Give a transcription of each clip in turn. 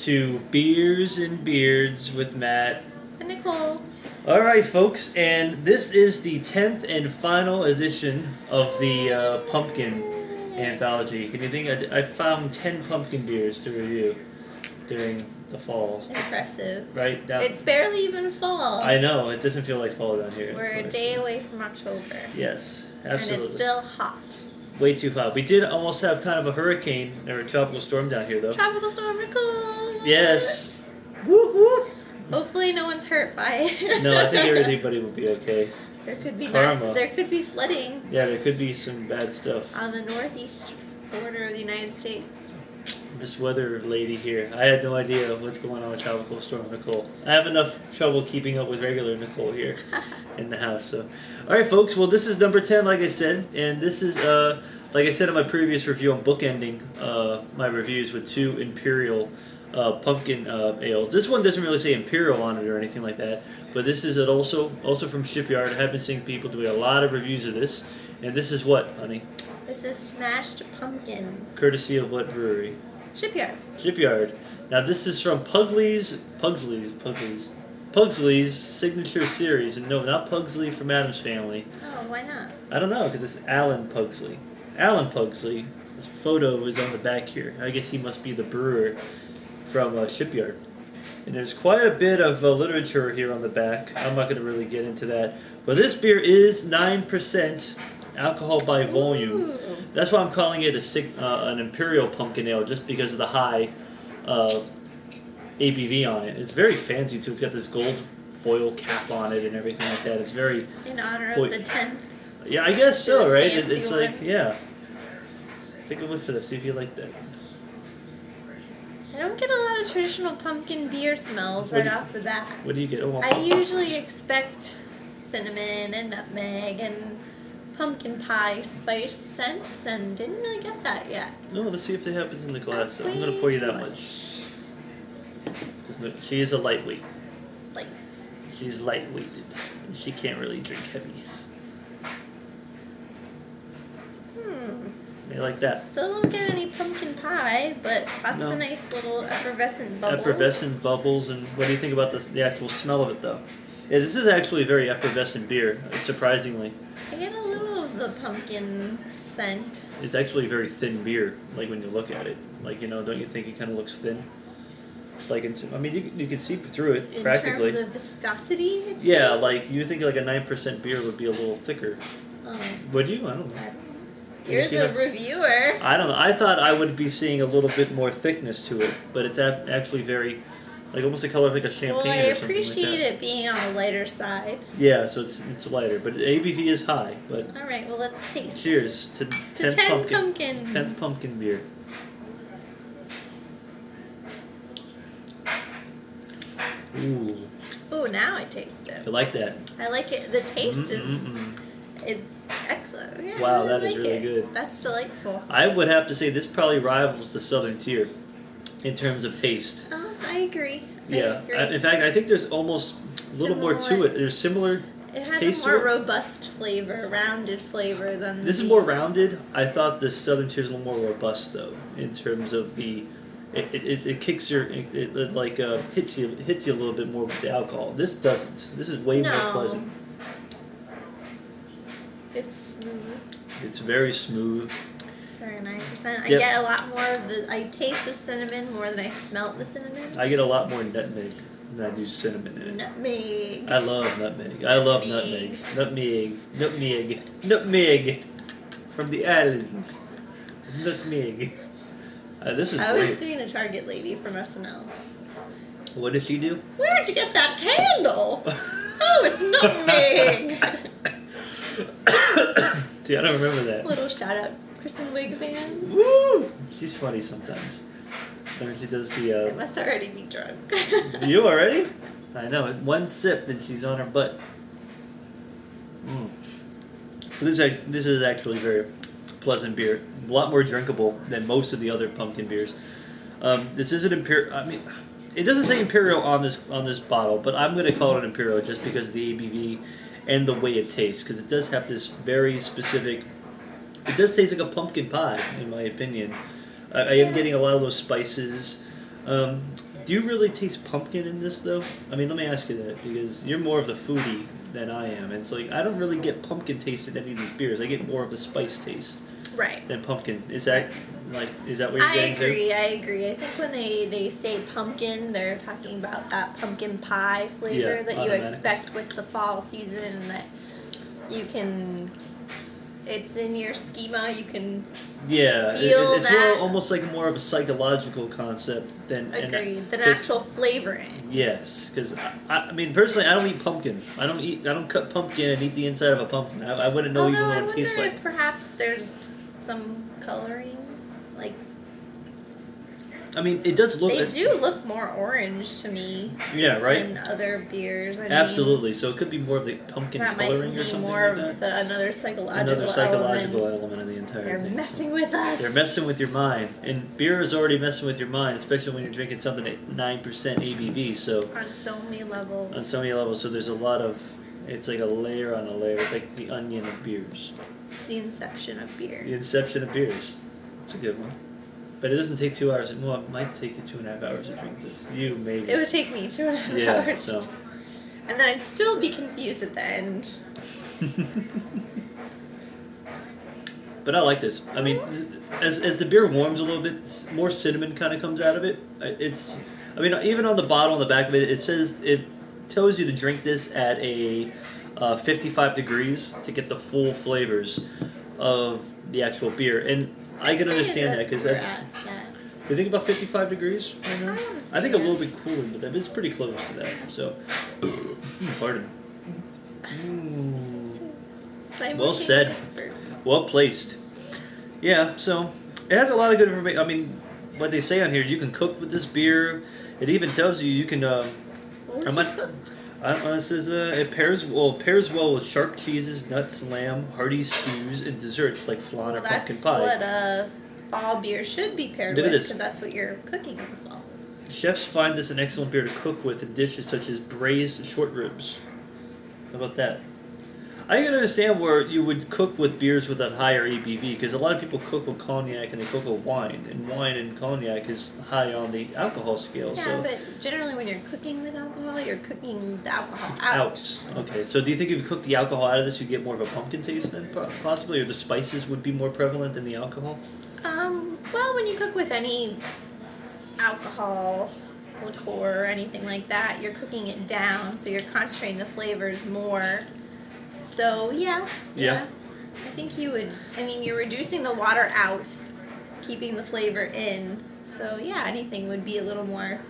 to Beers and Beards with Matt and Nicole. Alright folks, and this is the 10th and final edition of the Pumpkin Anthology. Can you think, I found 10 pumpkin beers to review during the fall. Impressive. Right? Now, it's barely even fall. I know, it doesn't feel like fall down here. We're a day away from October. Yes, absolutely. And it's still hot. Way too hot. We did almost have kind of a hurricane or a tropical storm down here though. Tropical storm, Nicole! Yes. Woo woo! Hopefully no one's hurt by it. No, I think everybody will be okay. There could be There could be flooding. Yeah, there could be some bad stuff. On the northeast border of the United States. This weather lady here, I had no idea what's going on with Tropical Storm Nicole. I have enough trouble keeping up with regular Nicole here in the house. So, alright folks, well this is number 10 like I said, and this is, like I said in my previous review, I'm bookending my reviews with 2 Imperial Pumpkin ales. This one doesn't really say Imperial on it or anything like that, but this is also from Shipyard. I have been seeing people doing a lot of reviews of this, and this is what, honey? This is Smashed Pumpkin. Courtesy of what brewery? Shipyard. Now this is from Pugsley's signature series, and no, not Pugsley from Addams Family. Oh, why not? I don't know, because it's Alan Pugsley. Alan Pugsley. This photo is on the back here. I guess he must be the brewer from Shipyard. And there's quite a bit of literature here on the back. I'm not going to really get into that. But this beer is 9% alcohol by volume. Ooh. That's why I'm calling it an Imperial Pumpkin Ale, just because of the high ABV on it. It's very fancy too. It's got this gold foil cap on it and everything like that. It's very... In honor of the 10th. Yeah, I guess so, right? It's one. like, yeah. Take a look for this, see if you like that. I don't get a lot of traditional pumpkin beer smells right off the bat. What do you get? Oh, I usually expect cinnamon and nutmeg and pumpkin pie spice scents, and didn't really get that yet. No, let's see if it happens in the glass. So I'm going to pour you that much. She is a lightweight. Light. She's lightweighted. And she can't really drink heavies. You like that? Still don't get any pumpkin pie, but that's a nice little effervescent bubbles. Effervescent bubbles, and what do you think about the actual smell of it, though? Yeah, this is actually a very effervescent beer, surprisingly. I get a little of the pumpkin scent. It's actually a very thin beer, like when you look at it. Like, you know, don't you think it kind of looks thin? Like, I mean, you can see through it, practically. In terms of viscosity? Yeah, like, you think like a 9% beer would be a little thicker. Would you? I don't know. You're the reviewer. I don't know. I thought I would be seeing a little bit more thickness to it, but it's actually very, like almost the color of like a champagne or something like that. Well, I appreciate it being on the lighter side. Yeah, so it's lighter, but ABV is high. But all right, well let's taste. Cheers to 10 pumpkins. 10th pumpkin beer. Ooh. Oh, now I taste it. I like that. I like it. The taste is. It's excellent. Yeah, wow, I that like is really it. good. That's delightful. I would have to say this probably rivals the Southern Tier in terms of taste. Oh, I agree. Yeah. In fact, I think there's almost a little more to it. There's similar It has taste a more robust flavor, rounded flavor than this is more rounded. I thought the Southern Tier is a little more robust, though, in terms of the... It kicks your... It like hits you a little bit more with the alcohol. This doesn't. This is way more pleasant. It's smooth. It's very smooth. For 9%. I get a lot more of the... I taste the cinnamon more than I smelt the cinnamon. I get a lot more nutmeg than I do cinnamon in it. Nutmeg. I love nutmeg. I love nutmeg. Nutmeg. From the islands. Nutmeg. This is great. I was doing the Target lady from SNL. What did she do? Where'd you get that candle? Oh, it's nutmeg. See, I don't remember that. Little shout out, Kristen Wiig fan. Woo! She's funny sometimes. When she does the. I must already be drunk. You already? I know. One sip and she's on her butt. This is actually very pleasant beer. A lot more drinkable than most of the other pumpkin beers. This is an Imperial. I mean, it doesn't say Imperial on this bottle, but I'm going to call it an Imperial just because of the ABV and the way it tastes, because it does have this very specific... It does taste like a pumpkin pie, in my opinion. I am getting a lot of those spices. Do you really taste pumpkin in this though? I mean, let me ask you that because you're more of the foodie than I am. It's like I don't really get pumpkin taste in any of these beers. I get more of the spice taste Right. than pumpkin. Is that what you're getting to? I agree. I think when they say pumpkin, they're talking about that pumpkin pie flavor that you automatic. expect with the fall season, and that you can. It's in your schema. You can. Yeah, Feel it's that. more almost like more of a psychological concept than Agreed. Than 'cause- actual flavoring. Yes, because I mean personally, I don't eat pumpkin. I don't cut pumpkin and eat the inside of a pumpkin. I wouldn't know even Although what I it wonder tastes like. if perhaps there's some coloring, like I mean, it does look. they do look more orange to me Yeah, right. than other beers. I mean, Absolutely. So it could be more of the pumpkin that might coloring be or something more like of that. another psychological, Another psychological element. element of the entire They're thing. messing with us. They're messing with your mind, and beer is already messing with your mind, especially when you're drinking something at 9% ABV. So on so many levels. on so many levels, so there's a lot of. It's like a layer on a layer. It's like the onion of beers. It's the inception of beer. The inception of beers. It's a good one. But it doesn't take 2 hours. Well, it might take you 2.5 hours to drink this. You maybe. It would take me 2.5 Yeah. hours, So. and then I'd still be confused at the end. But I like this. I mean, as the beer warms a little bit, more cinnamon kind of comes out of it. It's. I mean, even on the bottle on the back of it, it says it tells you to drink this at a 55 degrees to get the full flavors of the actual beer. And I can understand that because that's. You think about 55 degrees right now? I think a little bit cooler, but it's pretty close to that. So, pardon. Well said. Well placed. Yeah, so it has a lot of good information. I mean, what they say on here, you can cook with this beer. It even tells you can. What would you cook? I don't know. It says it pairs well with sharp cheeses, nuts, lamb, hearty stews, and desserts like flan or pumpkin That's pie. what fall beer should be paired Look at with, this. because that's what you're cooking in the fall. Chefs find this an excellent beer to cook with in dishes such as braised short ribs. How about that? I can understand where you would cook with beers with that higher ABV because a lot of people cook with cognac and they cook with wine, and wine and cognac is high on the alcohol scale. Yeah, so but generally when you're cooking with alcohol, you're cooking the alcohol out. out. Okay, so do you think if you cook the alcohol out of this, you get more of a pumpkin taste then, possibly, or the spices would be more prevalent than the alcohol? Well, when you cook with any alcohol, liqueur, or anything like that, you're cooking it down, so you're concentrating the flavors more. So, yeah. I think you would, you're reducing the water out, keeping the flavor in. So, yeah, anything would be a little more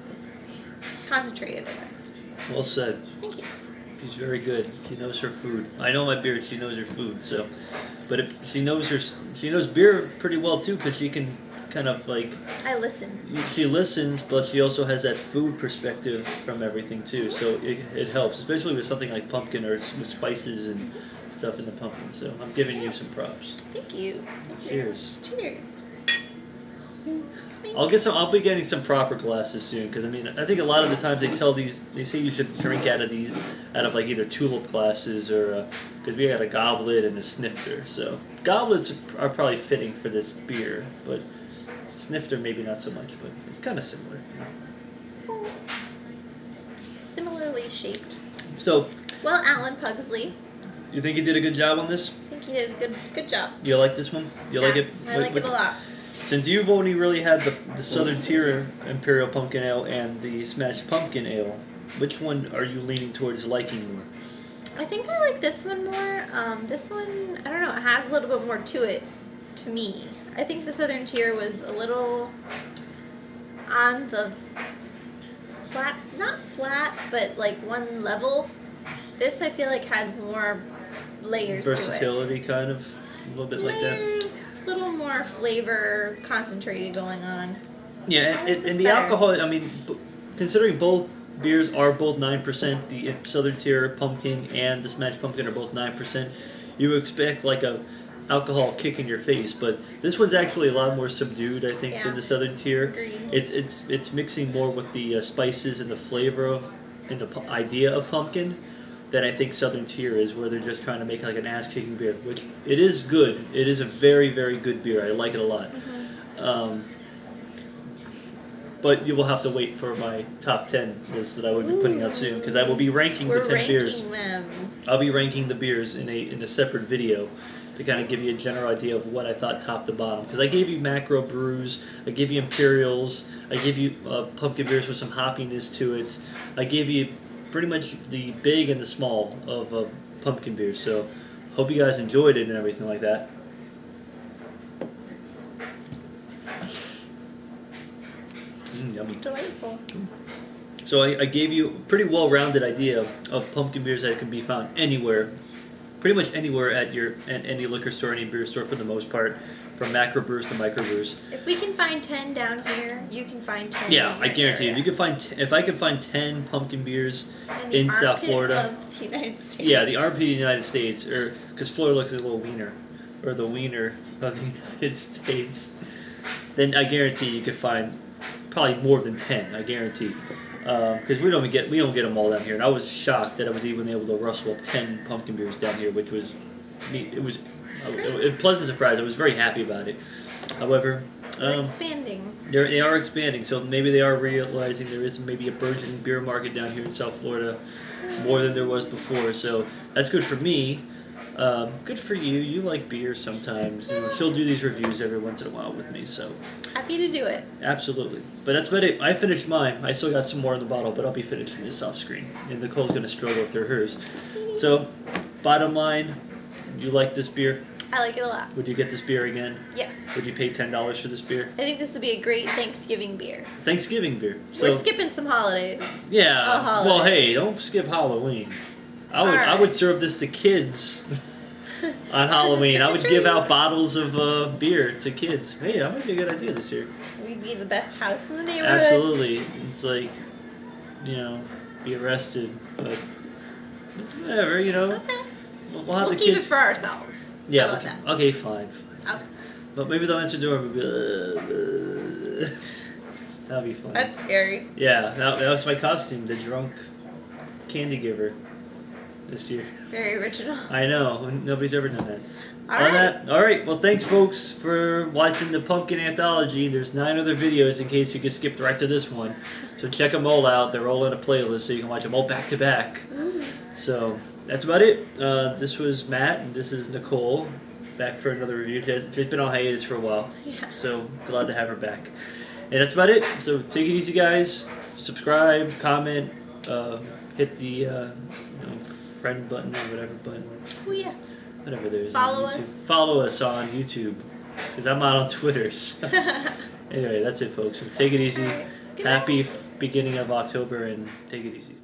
concentrated in this. Well said. Thank you. She's very good. She knows her food. I know my beer. She knows her food. So, but she knows beer pretty well too, because she can kind of like. I listen. She listens, but she also has that food perspective from everything too. So it helps, especially with something like pumpkin or with spices and stuff in the pumpkin. So I'm giving you some props. Thank you. Cheers. Cheers. I'll be getting some proper glasses soon because I think a lot of the times they say you should drink out of like either tulip glasses or because we got a goblet and a snifter. So goblets are probably fitting for this beer, but snifter maybe not so much. But it's kind of similar. Similarly shaped. So, Well, Alan Pugsley, you think you did a good job on this? I think he did a good job. You like this one? You like it? I like it a lot. Since you've only really had the Southern Tier Imperial Pumpkin Ale and the Smashed Pumpkin Ale, which one are you leaning towards liking more? I think I like this one more. This one, I don't know, it has a little bit more to it, to me. I think the Southern Tier was a little on the not flat, but like one level. This I feel like has more layers to it. Versatility, kind of, a little bit like that. Layers, a little more flavor concentrated going on. Yeah, I like this and the better. alcohol, considering both beers are both 9%, the Southern Tier Pumpkin and the Smashed Pumpkin are both 9%, you expect like a alcohol kick in your face, but this one's actually a lot more subdued, I think, than the Southern Tier. Agreed. It's mixing more with the spices and the flavor of and the idea of pumpkin than I think Southern Tier is, where they're just trying to make like an ass-kicking beer, which it is good. It is a very, very good beer. I like it a lot. But you will have to wait for my top 10 list that I will be putting out soon, because I will be ranking We're the 10 beers. them. I'll be ranking the beers in a separate video to kind of give you a general idea of what I thought top to bottom. Because I gave you macro brews, I gave you Imperials, I gave you pumpkin beers with some hoppiness to it. I gave you pretty much the big and the small of pumpkin beers. So hope you guys enjoyed it and everything like that. Yummy. Delightful. So I gave you a pretty well-rounded idea of pumpkin beers that can be found anywhere, pretty much anywhere at any liquor store, any beer store for the most part, from macro brews to micro brews. If we can find 10 down here, you can find 10. Yeah, in I your guarantee you. area. If I can find 10 pumpkin beers the in South armpit Florida, of the United States. yeah, the armpit of the United States, or because Florida looks like a little wiener, or the wiener of the United States, then I guarantee you could find probably more than 10. I guarantee. Because we don't get them all down here, and I was shocked that I was even able to rustle up 10 pumpkin beers down here, which was, to me, it was a pleasant surprise. I was very happy about it. However, We're expanding. they are expanding, so maybe they are realizing there is maybe a burgeoning beer market down here in South Florida, more than there was before. So that's good for me. Good for you. You like beer sometimes. You know, she'll do these reviews every once in a while with me. So Happy to do it. absolutely. But that's about it. I finished mine. I still got some more in the bottle, but I'll be finishing this off screen. And Nicole's gonna struggle through hers. So, bottom line, you like this beer? I like it a lot. Would you get this beer again? Yes. Would you pay $10 for this beer? I think this would be a great Thanksgiving beer. Thanksgiving beer. We're skipping some holidays. Yeah. A holiday. Well, hey, don't skip Halloween. I would Alright. serve this to kids on Halloween. I would give out bottles of beer to kids. Hey, that might be a good idea this year. We'd be the best house in the neighborhood. Absolutely. It's like, be arrested, but whatever, Okay. We'll have the Keep kids. it for ourselves. Yeah. How about that? Okay, fine. Okay. But maybe they'll answer the door and be that'll be fun. That's scary. Yeah, that was my costume, the drunk candy giver this year. Very original. I know, nobody's ever done that. Alright. Alright, well thanks folks for watching the Pumpkin Anthology. There's 9 other videos in case you get skipped right to this one. So check them all out. They're all in a playlist so you can watch them all back to back. So that's about it. This was Matt and this is Nicole. Back for another review. She's been on hiatus for a while. Yeah. So glad to have her back. And that's about it. So take it easy guys. Subscribe, comment, hit the friend button or whatever button. Oh, yes. Whatever there is. Follow on YouTube. us. Follow us on YouTube. Because I'm not on Twitter. So. Anyway, that's it, folks. So take it easy. All right. Good Happy night. beginning of October and take it easy.